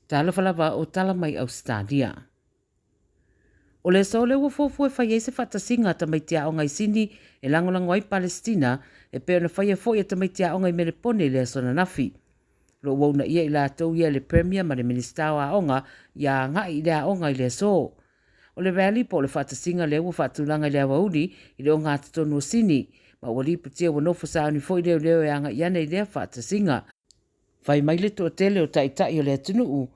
Tala falava o tala mai Ausetalia. O le so le ua fofu e whai eise whatasinga ta mai tia o ngai sini e langolango ai Palestina e peo na whai e fwoi e ta mai tia o ngai melepone le asona nafi. Lo wau na ia i la tau ia le premier ma le minister wa onga ia ngai i lea onga i le so. O le rally po le whatasinga le ua whatulanga i le awauri i le o ngā tatonu o sini ma ua li putia wa nofu sa ni fwoi leo leo e anga iana i lea whatasinga. Whai mai le to tele o tai o le atunuu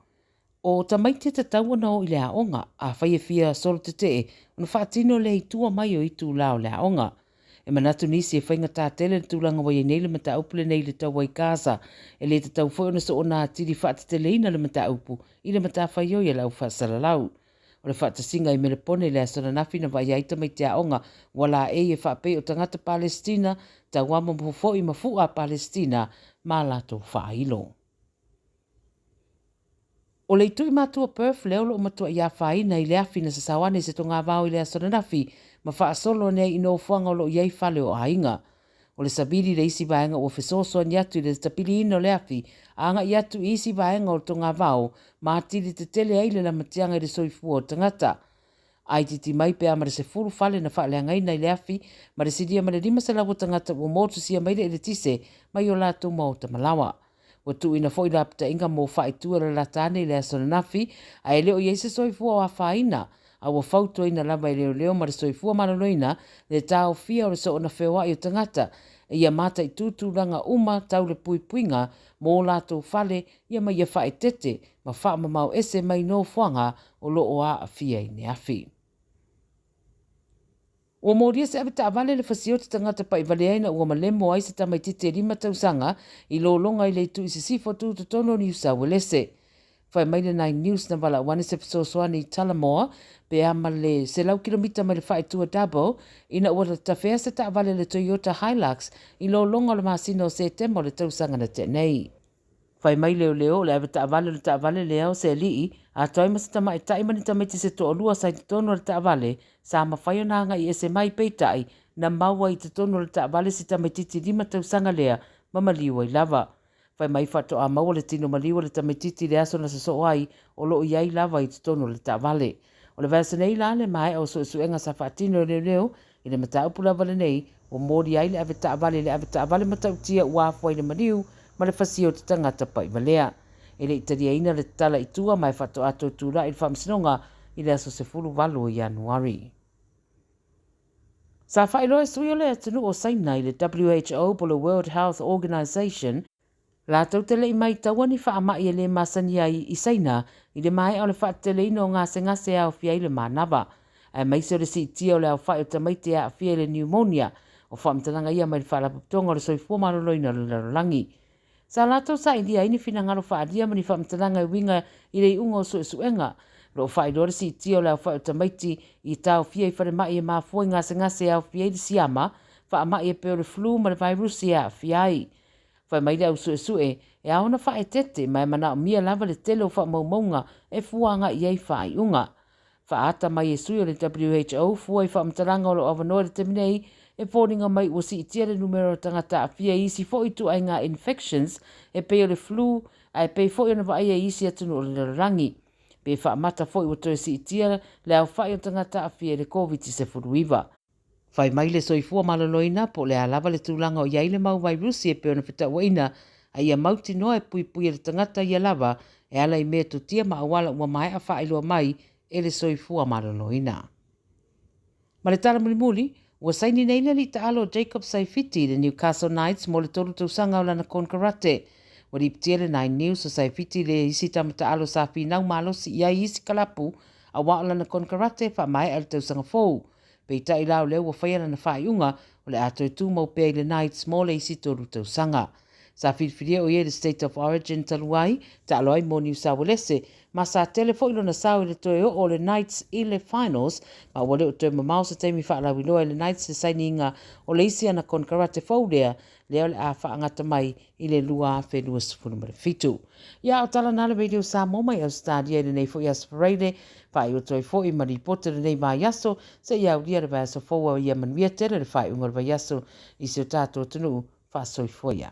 o tamaiti te taua no i le aonga a whai e fia solo te te una whaatino le itua mai o itu lao le aonga. E manatu nisi e whainga tā tele le tūlanga wai e neile mata upule nei le tau wai Gaza e le te tau whai ona so o nā tiri whaate leina le mata upu i le mata whai o i lau whaasalalau. O le whaatasinga i melepone le asona nafi na wai aita mai te aonga wala e whaapei o tangata Palestina ta wama mfo i mafua Palestina ma lato whailo. O le itui mātua Perth leo lo matua ia whaina i le awhina sa sawane se to ngā wau i le asona nafi ma wha solo nei i no whanga o lo iei whale o hainga. O le sabiri le isi vaenga o whesosoa ni atu i le tapiri ino le awhi anga i atu i isi vaenga o to ngā wau ma atiri te tele eile la matianga i le soifua o tangata. Ai titi mai pe amare se furu whale na wha leangai nei le awhi ma le siria ma le rima se lau tangata o motu sia maile i le tise mai o lātou mauta malawa. Wa tu ina foi la pta inga mo fai tu la latane le asona nafi a ele o yese soifua wa faina a wa fauto ina lava i leo ma le soifua maloloina le tau fia o le so ona fewa i o tangata e ia mata i tūtūranga uma tau le puipuinga mo lato fale ia mai ia fai tete ma faa mamau ese mai no fuanga o lo o a fia i ne afi. O moria se abita avale le fasio te tangata pa i valeaina ua malemo ai se tamai tite rima tausanga i lo longa i le tu i se sifo tu te tono ni usa welese. Whai maile nai news na wala wane se fisosoani i Tala Fou pe ama le se lau kilomita mai le whai tua dabo ina ua ta whea se ta avale le Toyota Hilux i lo longa le masino se temo le tausanga na te nei. Whai mai leo le abita avale leo se lii a toi masa tama e taimani tamiti se to olua sa i te tono le ta avale sa ma whaio nanga i ese mai peitai na maua i te tono le ta avale si tamititi rima tausanga lea ma maliwa i lava. Whai mai whato a maua le tino maliwa le tamititi le aso na sa so ai o lo iai lava i te tono le ta avale. O le vasa nei la le mai au suenga sa whaatino leo i le mata upula vale nei o mori ai le abita avale matautia ua fwai le maliu ma le fasio te tangata pa i valea. E le itaria ina le tala i tua mai whato ato tūra i le whamsinonga i le aso se fulu walu o Januari. Sa whailoa sui o le atunu o saina i le WHO po le World Health Organization la tau te lei mai taua ni whaamai e le masani ai i saina i le mai au le whaatele ino ngase au fia i le manava. A mai se o le si tia o le au whai o tamaite a fia i le pneumonia o whaamtananga ia mai le whaalaputonga o le soifua maloloina le larolangi. Sa lato sa india ini fina ngaro whaadia mani whaamtananga i winga i rei ungo suenga. Ro whai lore si tio leo whai o tamaiti i tau fia i whare mai e maa fwoi ngase au fia i di siama, wha mai e peo le flu ma le virusi a fia ai. Whai mai le au sue e aona whai tete mai mana o mia lava le tele o wha maumaunga e fuanga i ei whai unga. Wha ata mai e sui o le WHO fua i whaamtananga o lo avanoa le teminei e pōringa mai ua si itia le numero tangata a fia isi fo i tu ai ngā infections e peo le flu a e pei fo i ona vai e isi atunu o le rangi. Pe wha mata fo i o toi si itia le au whai o tangata a fia le COVID-19. Whai mai le soifua maloloina po le alava le tūlanga o iai le mau virusi e peo na whita waina a ia mauti noa e pui le tangata i alava e ala i mea tutia ma awala ua mai a wha ilua mai e le soifua maloloina. Ma le tala mulimuli, ua saini nei le li taalo Jacob Saifiti le Newcastle Knights mo le tolu tausanga o lana Konkarate. Wa riptia le 9 News o Saifiti le isi tamata alo sa finau malosi ia isi kalapu a wa o lana Konkarate wha mai al tausanga fou. Pei ta i lao leo wa whaia na whaiunga o le ato tu mau pei le Knights mo le isi tolu tausanga. Sa whiwhiria o ie le State of Origin taluai, ta aloai mo New South Wales, ma sa telefo ilo na sao i le toe o le Knights i le finals, ma wale o toe mamau sa teimi whaalau iloa i le Knights le saini inga o le isi ana Konkarate Fowlea, leo le a whaangata mai i le lua whenua sifunumare fitu. Ia o tala nala radio Samoa mai Ausetalia i le nei fo i aspareide, whai o toi fo i maripota le nei mai yaso, se iau lia le vai aso foua i a manuia tere le whai ungar vai yaso i se o tātua tunu wha soi foia.